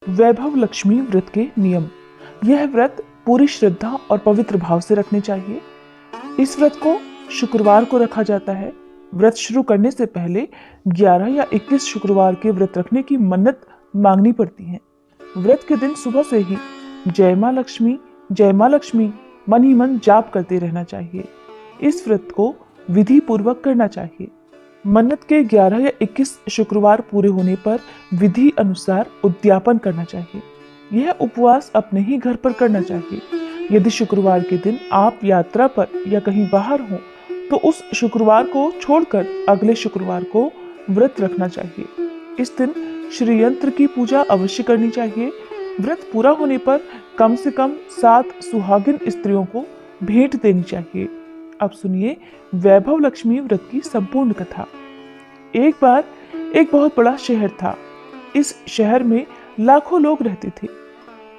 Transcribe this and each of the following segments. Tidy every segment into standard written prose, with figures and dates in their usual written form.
वैभव लक्ष्मी व्रत के नियम। यह व्रत पूरी श्रद्धा और पवित्र भाव से रखने चाहिए। इस व्रत को शुक्रवार को रखा जाता है। व्रत शुरू करने से पहले 11 या 21 शुक्रवार के व्रत रखने की मन्नत मांगनी पड़ती है। व्रत के दिन सुबह से ही जय मां लक्ष्मी मन ही मन जाप करते रहना चाहिए। इस व्रत को विधि पूर्वक करना चाहिए। मन्नत के 11 या 21 शुक्रवार पूरे होने पर विधि अनुसार उद्यापन करना चाहिए। यह उपवास अपने ही घर पर करना चाहिए। यदि शुक्रवार के दिन आप यात्रा पर या कहीं बाहर हो तो उस शुक्रवार को छोड़कर अगले शुक्रवार को व्रत रखना चाहिए। इस दिन श्री यंत्र की पूजा अवश्य करनी चाहिए। व्रत पूरा होने पर कम से कम 7 सुहागिन स्त्रियों को भेंट देनी चाहिए। अब सुनिए वैभव लक्ष्मी व्रत की संपूर्ण कथा। एक बार एक बहुत बड़ा शहर था। इस शहर में लाखों लोग रहते थे।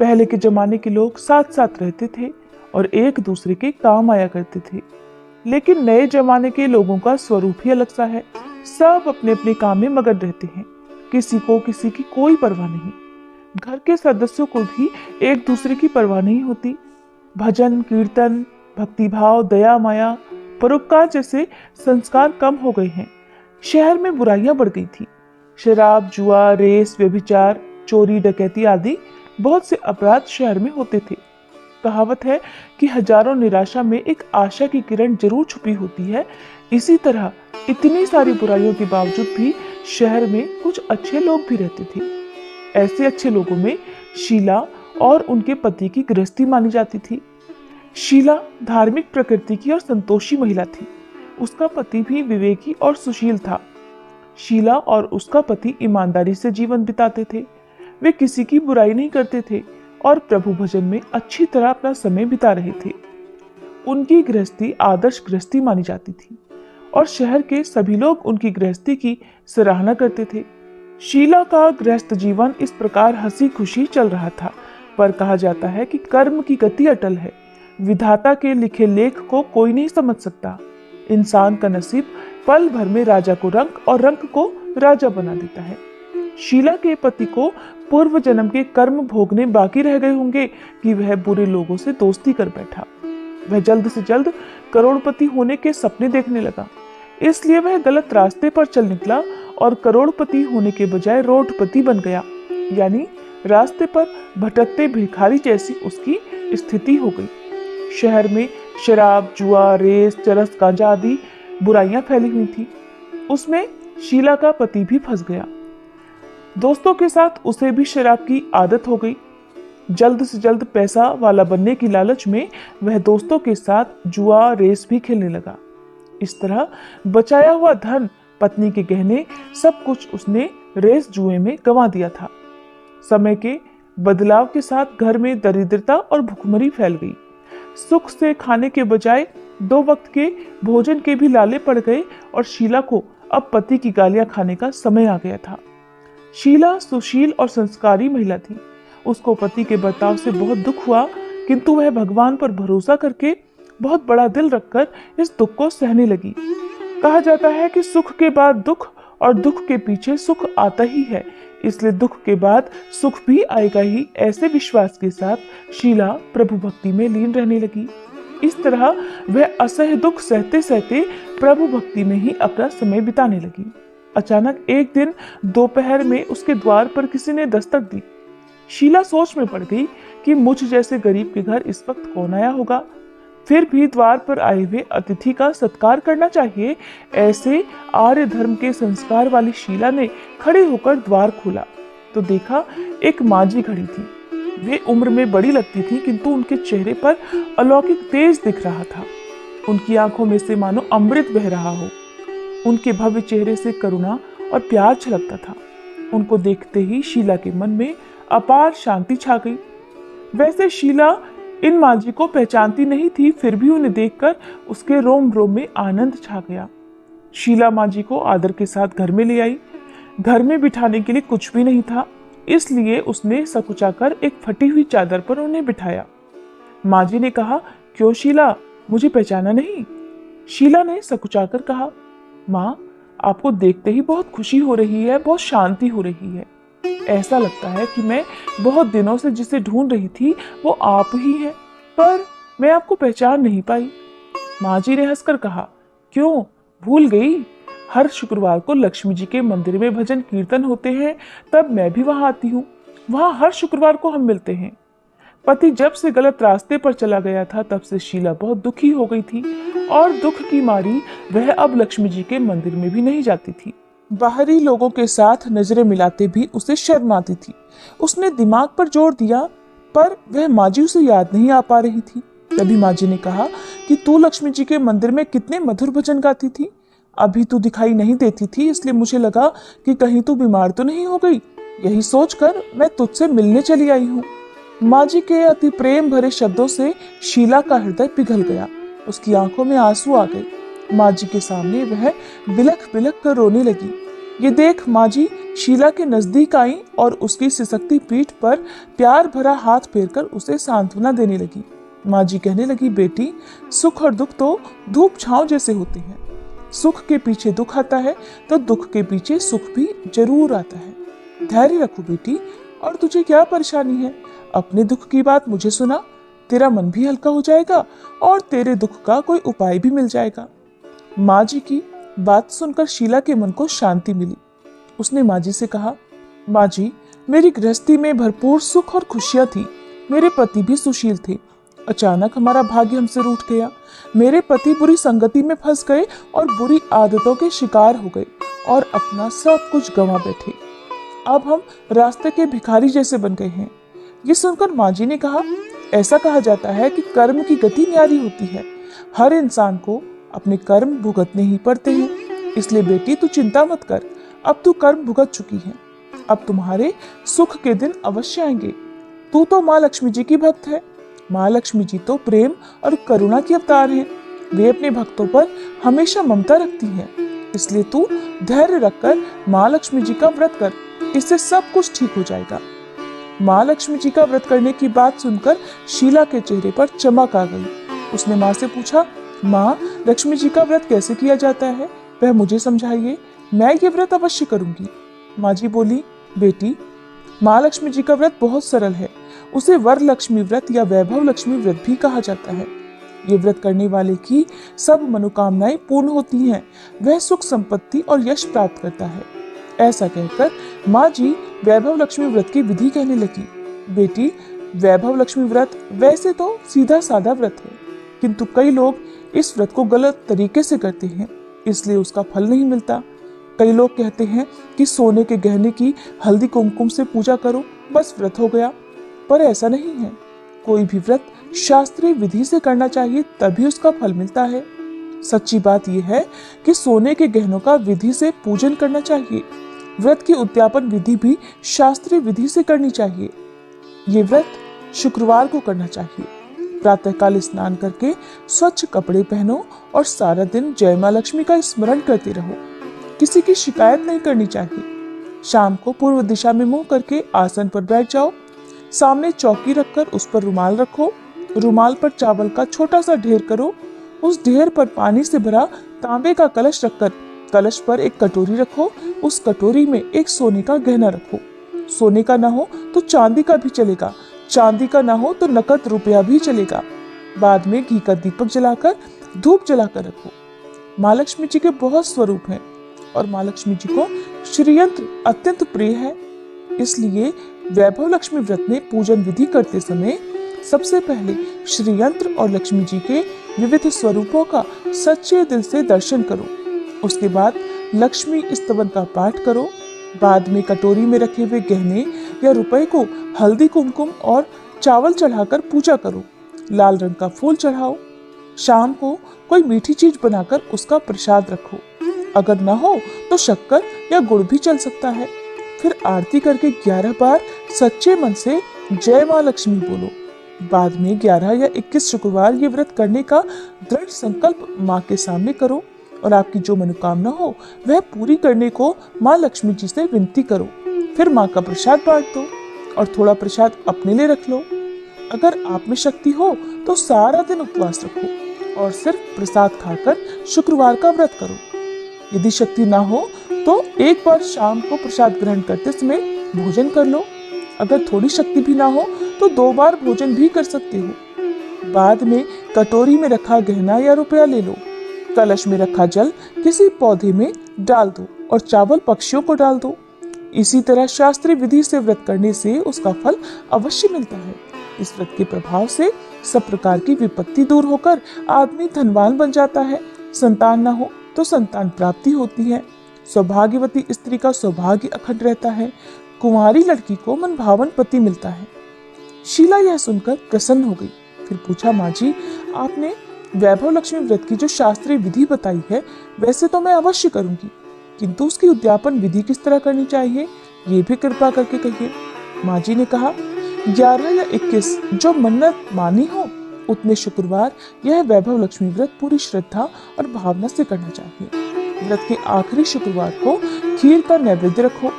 पहले के जमाने के लोग साथ साथ रहते थे और एक दूसरे के काम आया करते थे। लेकिन नए जमाने के लोगों का स्वरूप ही अलग सा है। सब अपने अपने काम में मगन रहते हैं। किसी को किसी की कोई परवाह नहीं। घर के सदस्यों को भी एक दूसरे की परवाह नहीं होती। भजन कीर्तन, भक्तिभाव, दया माया, परोपकार जैसे संस्कार कम हो गए हैं। शहर में बुराइयां बढ़ गई थी। शराब, जुआ, रेस, व्यभिचार, चोरी, डकैती आदि बहुत से अपराध शहर में होते थे। कहावत है कि हजारों निराशा में एक आशा की किरण जरूर छुपी होती है। इसी तरह इतनी सारी बुराइयों के बावजूद भी शहर में कुछ अच्छे लोग भी रहते थे। ऐसे अच्छे लोगों में शीला और उनके पति की गृहस्थी मानी जाती थी। शीला धार्मिक प्रकृति की और संतोषी महिला थी। उसका पति भी विवेकी और सुशील था। शीला और उसका पति ईमानदारी से जीवन बिताते थे। वे किसी की बुराई नहीं करते थे और प्रभु भजन में अच्छी तरह अपना समय बिता रहे थे। उनकी गृहस्थी आदर्श गृहस्थी मानी जाती थी और शहर के सभी लोग उनकी गृहस्थी की सराहना करते थे। शीला का गृहस्थ जीवन इस प्रकार हंसी खुशी चल रहा था, पर कहा जाता है कि कर्म की गति अटल है। विधाता के लिखे लेख को कोई नहीं समझ सकता। इंसान का नसीब पल भर में राजा को रंक और रंक को राजा बना देता है। शीला के पति को पूर्व जन्म के कर्म भोगने बाकी रह गए होंगे कि वह बुरे लोगों से दोस्ती कर बैठा। वह जल्द से जल्द करोड़पति होने के सपने देखने लगा। इसलिए वह गलत रास्ते पर चल निकला और करोड़पति होने के बजाय रोडपति बन गया। यानी रास्ते पर भटकते भिखारी जैसी उसकी स्थिति हो गई। शहर में शराब, जुआ, रेस, चरस, गांजा आदि बुराइयां फैली हुई थी। उसमें शीला का पति भी फंस गया। दोस्तों के साथ उसे भी शराब की आदत हो गई। जल्द से जल्द पैसा वाला बनने की लालच में वह दोस्तों के साथ जुआ, रेस भी खेलने लगा। इस तरह बचाया हुआ धन, पत्नी के गहने, सब कुछ उसने रेस जुए में गंवा दिया था। समय के बदलाव के साथ घर में दरिद्रता और भुखमरी फैल गई। सुख से खाने के बजाय 2 वक्त के भोजन के भी लाले पड़ गए और शीला को अब पति की गालियां खाने का समय आ गया था। शीला सुशील और संस्कारी महिला थी। उसको पति के बर्ताव से बहुत दुख हुआ, किंतु वह भगवान पर भरोसा करके बहुत बड़ा दिल रखकर इस दुख को सहने लगी। कहा जाता है कि सुख के बाद दुख और दुख के पीछे सुख आता ही है, इसलिए दुख के बाद सुख भी आएगा ही। ऐसे विश्वास के साथ शीला प्रभु भक्ति में लीन रहने लगी। इस तरह वह असह्य दुख सहते सहते प्रभु भक्ति में ही अपना समय बिताने लगी। अचानक एक दिन दोपहर में उसके द्वार पर किसी ने दस्तक दी। शीला सोच में पड़ गई कि मुझ जैसे गरीब के घर इस वक्त कौन आया होगा। फिर भी द्वार पर आए हुए अतिथि का सत्कार करना चाहिए। ऐसे आर्य धर्म के संस्कार वाली शीला ने खड़े होकर द्वार खोला तो देखा एक मांझी खड़ी थी। वे उम्र में बड़ी लगती थी, किंतु उनके चेहरे पर अलौकिक तेज दिख रहा था। उनकी आंखों में से मानो अमृत बह रहा हो। उनके भव्य चेहरे से करुणा और प्यार छलकता था। उनको देखते ही शीला के मन में अपार शांति छा गई। वैसे शीला इन मांझी को पहचानती नहीं थी, फिर भी उन्हें देखकर उसके रोम रोम में आनंद छा गया। शीला मांझी को आदर के साथ घर में ले आई। घर में बिठाने के लिए कुछ भी नहीं था, इसलिए उसने सकुचाकर एक फटी हुई चादर पर उन्हें बिठाया। मांझी ने कहा, क्यों शीला, मुझे पहचाना नहीं? शीला ने सकुचाकर कहा, माँ, आपको देखते ही बहुत खुशी हो रही है, बहुत शांति हो रही है। ऐसा लगता है कि मैं बहुत दिनों से जिसे ढूंढ रही थी वो आप ही हैं, पर मैं आपको पहचान नहीं पाई। माँ जी ने हंसकर कहा, क्यों भूल गई? हर शुक्रवार को लक्ष्मी जी के मंदिर में भजन कीर्तन होते हैं, तब मैं भी वहां आती हूँ। वहां हर शुक्रवार को हम मिलते हैं। पति जब से गलत रास्ते पर चला गया था, तब से शीला बहुत दुखी हो गई थी और दुख की मारी वह अब लक्ष्मी जी के मंदिर में भी नहीं जाती थी। बाहरी लोगों के साथ नजरें मिलाते भी उसे शर्म आती थी। उसने दिमाग पर जोर दिया, पर वह माँ जी उसे याद नहीं आ पा रही थी। तभी माँ जी ने कहा कि तू लक्ष्मी जी के मंदिर में कितने मधुर भजन गाती थी। अभी तू दिखाई नहीं देती थी, इसलिए मुझे लगा कि कहीं तू बीमार तो नहीं हो गई। यही सोचकर मैं तुझसे मिलने चली आई हूँ। माँ जी के अति प्रेम भरे शब्दों से शीला का हृदय पिघल गया। उसकी आंखों में आंसू आ गए। माँ जी के सामने वह बिलख बिलख कर रोने लगी। ये देख माँ जी शीला के नजदीक आई और उसकी सिसकती पीठ पर प्यार भरा हाथ फेरकर उसे सांत्वना देने लगी। माँ जी कहने लगी, बेटी, सुख और दुख तो धूप छांव जैसे होते हैं। सुख के पीछे दुख आता है तो दुख के पीछे सुख भी जरूर आता है। धैर्य रखो बेटी, और तुझे क्या परेशानी है? अपने दुख की बात मुझे सुना, तेरा मन भी हल्का हो जाएगा और तेरे दुख का कोई उपाय भी मिल जाएगा। माँ जी की बात सुनकर शीला के मन को शांति मिली। उसने माँ जी से कहा, माँ जी, मेरी गृहस्थी में भरपूर सुख और खुशियां थी। मेरे पति भी सुशील थे। अचानक हमारा भाग्य हमसे रूठ गया। मेरे पति बुरी संगति में फंस गए और बुरी आदतों के शिकार हो गए और अपना सब कुछ गंवा बैठे। अब हम रास्ते के भिखारी जैसे बन गए हैं। ये सुनकर माँ जी ने कहा, ऐसा कहा जाता है कि कर्म की गति न्यारी होती है। हर इंसान को अपने कर्म भुगतने ही पड़ते हैं। इसलिए बेटी तू चिंता मत कर, अब तू कर्म भुगत चुकी है। अब तुम्हारे सुख के दिन अवश्य आएंगे। तू तो माँ लक्ष्मी जी की भक्त है। माँ लक्ष्मी जी तो प्रेम और करुणा की अवतार हैं। वे अपने भक्तों पर हमेशा ममता रखती हैं। इसलिए तू धैर्य रखकर माँ लक्ष्मी जी का व्रत कर, इससे सब कुछ ठीक हो जाएगा। माँ लक्ष्मी जी का व्रत करने की बात सुनकर शीला के चेहरे पर चमक आ गई। उसने माँ से पूछा, माँ, लक्ष्मी जी का व्रत कैसे किया जाता है, वह मुझे समझाइए। मैं ये व्रत अवश्य करूंगी। माँ जी बोली, बेटी, माँ लक्ष्मी जी का व्रत बहुत सरल है। उसे वर लक्ष्मी व्रत या वैभव लक्ष्मी व्रत भी कहा जाता है। ये व्रत करने वाले की सब मनोकामनाएं पूर्ण होती हैं। वह सुख संपत्ति और यश प्राप्त करता है। ऐसा कहकर माँ जी वैभव लक्ष्मी व्रत की विधि कहने लगी। बेटी, वैभव लक्ष्मी व्रत वैसे तो सीधा साधा व्रत है, किंतु कई लोग इस व्रत को गलत तरीके से करते हैं, इसलिए उसका फल नहीं मिलता। कई लोग कहते हैं कि सोने के गहने की हल्दी कुमकुम से पूजा करो, बस व्रत हो गया। पर ऐसा नहीं है। कोई भी व्रत शास्त्रीय विधि से करना चाहिए, तभी उसका फल मिलता है। सच्ची बात यह है कि सोने के गहनों का विधि से पूजन करना चाहिए। व्रत की उद्यापन विधि भी शास्त्रीय विधि से करनी चाहिए। ये व्रत शुक्रवार को करना चाहिए। प्रातःकाल स्नान करके स्वच्छ कपड़े पहनो और सारा दिन जय माँ लक्ष्मी का स्मरण करते रहो। किसी की शिकायत नहीं करनी चाहिए। शाम को पूर्व दिशा में मुंह करके आसन पर बैठ जाओ। सामने चौकी रखकर उस पर रुमाल रखो। रुमाल पर चावल का छोटा सा ढेर करो। उस ढेर पर पानी से भरा तांबे का कलश रखकर कलश पर एक कटोरी रखो। उस कटोरी में एक सोने का गहना रखो। सोने का ना हो तो चांदी का भी चलेगा। चांदी का ना हो तो नकद रुपया भी चलेगा। बाद में घी का दीपक जलाकर धूप जलाकर रखो। माँ लक्ष्मी जी के बहुत स्वरूप हैं और माँ लक्ष्मी जी को श्रीयंत्र अत्यंत प्रिय है। इसलिए वैभव लक्ष्मी व्रत में पूजन विधि करते समय सबसे पहले श्रीयंत्र और लक्ष्मी जी के विविध स्वरूपों का सच्चे दिल से दर्शन करो। उसके बाद लक्ष्मी स्तवन का पाठ करो। बाद में कटोरी में रखे हुए गहने या रुपए को हल्दी कुमकुम और चावल चढ़ाकर पूजा करो। लाल रंग का फूल चढ़ाओ। शाम को कोई मीठी चीज बनाकर उसका प्रसाद रखो। अगर न हो तो शक्कर या गुड़ भी चल सकता है। फिर आरती करके 11 बार सच्चे मन से जय माँ लक्ष्मी बोलो। बाद में 11 या 21 शुक्रवार ये व्रत करने का दृढ़ संकल्प माँ के सामने करो और आपकी जो मनोकामना हो वह पूरी करने को माँ लक्ष्मी जी से विनती करो। फिर माँ का प्रसाद बांट दो और थोड़ा प्रसाद अपने लिए रख लो। अगर आप में शक्ति हो तो सारा दिन उपवास रखो और सिर्फ प्रसाद खाकर शुक्रवार का व्रत करो। यदि शक्ति ना हो तो एक बार शाम को प्रसाद ग्रहण करते समय भोजन कर लो। अगर थोड़ी शक्ति भी ना हो तो 2 बार भोजन भी कर सकते हो। बाद में कटोरी में रखा गहना या रुपया ले लो। कलश में रखा जल किसी पौधे में डाल दो और चावल पक्षियों को डाल दो। इसी तरह शास्त्रीय विधि से व्रत करने से उसका फल अवश्य मिलता है। इस व्रत के प्रभाव से सब प्रकार की विपत्ति दूर होकर आदमी धनवान बन जाता है। संतान न हो तो संतान प्राप्ति होती है। सौभाग्यवती स्त्री का सौभाग्य अखंड रहता है। कुंवारी लड़की को मनभावन पति मिलता है। शीला यह सुनकर प्रसन्न हो गई। फिर पूछा, माँ जी, आपने वैभव लक्ष्मी व्रत की जो शास्त्रीय विधि बताई है वैसे तो मैं अवश्य करूंगी, किंतु उसकी उद्यापन विधि किस तरह करनी चाहिए ये भी कृपा करके कहिए। माँ जी ने कहा, 11 या 21 जो मन्नत मानी हो उतने शुक्रवार यह वैभव लक्ष्मी व्रत पूरी श्रद्धा और भावना से करना चाहिए। व्रत के आखिरी शुक्रवार को खीर का नैवेद्य रखो।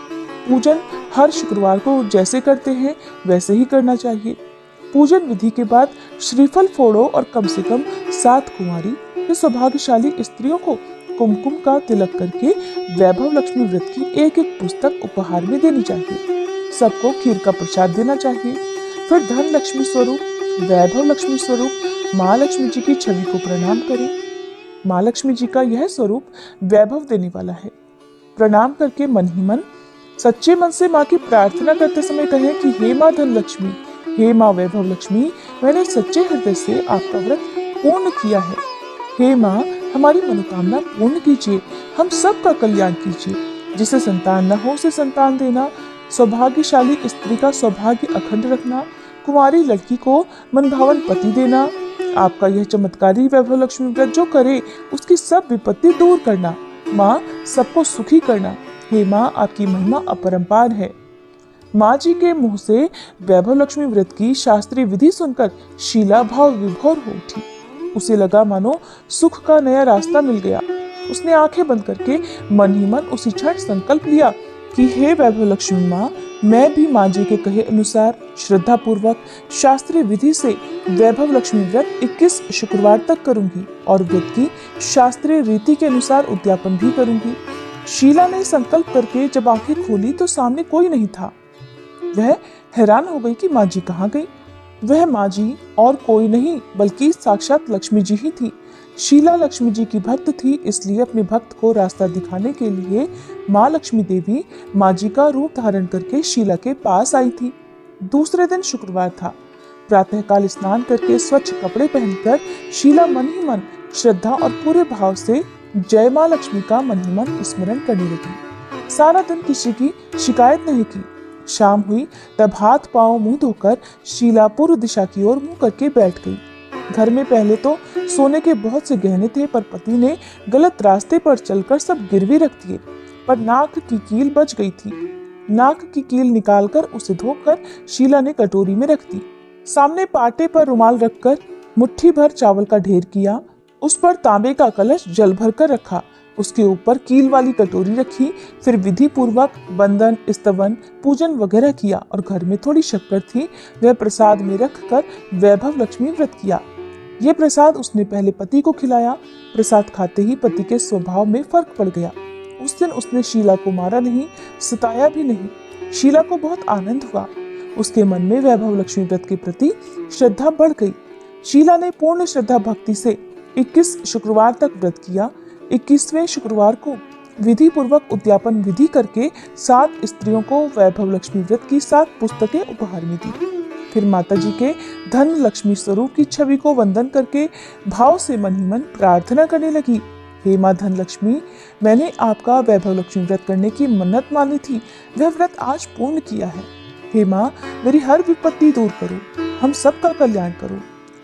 पूजन हर शुक्रवार को जैसे करते हैं वैसे ही करना चाहिए। पूजन विधि के बाद श्रीफल फोड़ो और कम से कम 7 कुंवारी या सौभाग्यशाली स्त्रियों को कुमकुम का तिलक करके वैभव लक्ष्मी व्रत की एक एक पुस्तक उपहार में देनी चाहिए। सबको खीर का प्रसाद देना चाहिए। फिर धन लक्ष्मी स्वरूप, वैभव लक्ष्मी स्वरूप माँ लक्ष्मी जी की छवि को प्रणाम करें। माँ लक्ष्मी जी का यह स्वरूप वैभव देने वाला है। प्रणाम करके मन ही मन सच्चे मन से माँ की प्रार्थना करते समय कहें कि हे माँ धन लक्ष्मी, हे माँ वैभव लक्ष्मी, मैंने सच्चे हृदय से आपका व्रत पूर्ण किया है। हे माँ, हमारी मनोकामना पूर्ण कीजिए, हम सबका कल्याण कीजिए। जिसे संतान न हो उसे संतान देना, सौभाग्यशाली स्त्री का सौभाग्य अखंड रखना, कुंवारी लड़की को मनभावन पति देना। आपका यह चमत्कारी वैभव लक्ष्मी व्रत जो करे उसकी सब विपत्ति दूर करना। माँ, सबको सुखी करना। हे माँ, आपकी महिमा अपरंपार है। माँ जी के मुंह से वैभव लक्ष्मी व्रत की शास्त्रीय विधि सुनकर शीला भाव विभोर हो उठी। उसे लगा मानो सुख का नया रास्ता मिल गया। उसने आंखें बंद करके मन ही मन उसी क्षण संकल्प लिया कि हे वैभव लक्ष्मी माँ, मैं भी माँ जी के कहे अनुसार श्रद्धा पूर्वक शास्त्रीय विधि से वैभव लक्ष्मी व्रत 21 शुक्रवार तक करूंगी और व्रत की शास्त्रीय रीति के अनुसार उद्यापन भी करूंगी। शीला ने संकल्प करके जब आंखें खोली तो सामने कोई नहीं था। वह हैरान हो गई कि माँ जी कहाँ गई। वह माँ जी और कोई नहीं बल्कि साक्षात लक्ष्मी जी ही थी। शीला लक्ष्मी जी की भक्त थी, इसलिए अपने भक्त को रास्ता दिखाने के लिए माँ लक्ष्मी देवी माँ जी का रूप धारण करके शीला के पास आई थी। दूसरे दिन शुक्रवार था। प्रातःकाल स्नान करके स्वच्छ कपड़े पहनकर शीला मन ही मन श्रद्धा और पूरे भाव से जय माँ लक्ष्मी का मन ही मन स्मरण करने लगी। सारा दिन किसी की शिकायत नहीं की। शाम हुई तब हाथ पांव मुंह धोकर शीला पूर्व दिशा की ओर मुंह करके बैठ गई। घर में पहले तो सोने के बहुत से गहने थे, पर पति ने गलत रास्ते पर चलकर सब गिरवी रख दिए। पर नाक की कील बच गई थी। नाक की कील निकालकर उसे धोकर शीला ने कटोरी में रख दी। सामने पाटे पर रुमाल रखकर मुट्ठी भर चावल का ढेर किया। उस पर तांबे का कलश जल भर कर रखा। उसके ऊपर कील वाली कटोरी रखी। फिर विधि पूर्वक बंदन, स्तवन, पूजन वगैरह किया और घर में थोड़ी शक्कर थी, वह प्रसाद में रखकर वैभव लक्ष्मी व्रत किया। ये प्रसाद उसने पहले पति को खिलाया। प्रसाद खाते ही पति के स्वभाव में फर्क पड़ गया। उस दिन उसने शीला को मारा नहीं, सताया भी नहीं। शीला को बहुत आनंद हुआ। उसके मन में वैभव लक्ष्मी व्रत के प्रति श्रद्धा बढ़ गई। शीला ने पूर्ण श्रद्धा भक्ति से 21 शुक्रवार तक व्रत किया। 21वें शुक्रवार को विधि पूर्वक उद्यापन विधि करके 7 स्त्रियों को वैभव लक्ष्मी व्रत की 7 पुस्तकें उपहार में दी। फिर माता जी के धन लक्ष्मी स्वरूप की छवि को वंदन करके भाव से मन ही मन प्रार्थना करने लगी। हे माँ धन लक्ष्मी, मैंने आपका वैभव लक्ष्मी व्रत करने की मन्नत मानी थी, वह व्रत आज पूर्ण किया है। हे माँ, मेरी हर विपत्ति दूर करो, हम सबका कल्याण करो।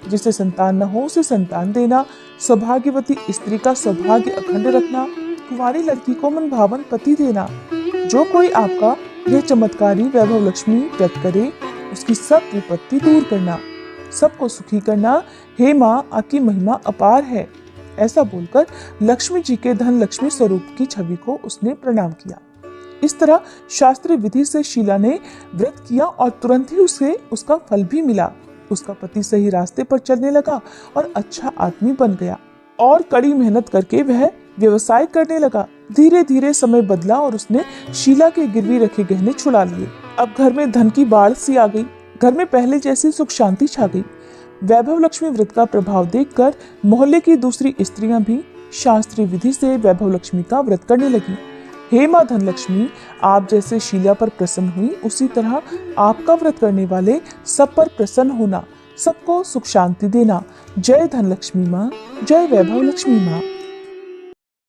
जिसे संतान न हो उसे संतान देना, सौभाग्यवती स्त्री का सौभाग्य अखंड रखना, कुंवारी लड़की को मन भावन पति देना। जो कोई आपका यह चमत्कारी वैभव लक्ष्मी व्रत करे उसकी सब विपत्ति दूर करना, सबको सुखी करना। हे माँ, आपकी महिमा अपार है। ऐसा बोलकर लक्ष्मी जी के धन लक्ष्मी स्वरूप की छवि को उसने प्रणाम किया। इस तरह शास्त्रीय विधि से शीला ने व्रत किया और तुरंत ही उसे उसका फल भी मिला। उसका पति सही रास्ते पर चलने लगा और अच्छा आदमी बन गया और कड़ी मेहनत करके वह व्यवसाय करने लगा। धीरे धीरे समय बदला और उसने शीला के गिरवी रखे गहने छुड़ा लिए। अब घर में धन की बाढ़ सी आ गई। घर में पहले जैसी सुख शांति छा गई। वैभव लक्ष्मी व्रत का प्रभाव देखकर मोहल्ले की दूसरी स्त्रियां भी शास्त्रीय विधि से वैभव लक्ष्मी का व्रत करने लगी। हे मां धन लक्ष्मी, आप जैसे शीला पर प्रसन्न हुई, उसी तरह आपका व्रत करने वाले सब पर प्रसन्न होना, सबको सुख शांति देना। जय धन लक्ष्मी माँ, जय वैभव लक्ष्मी माँ।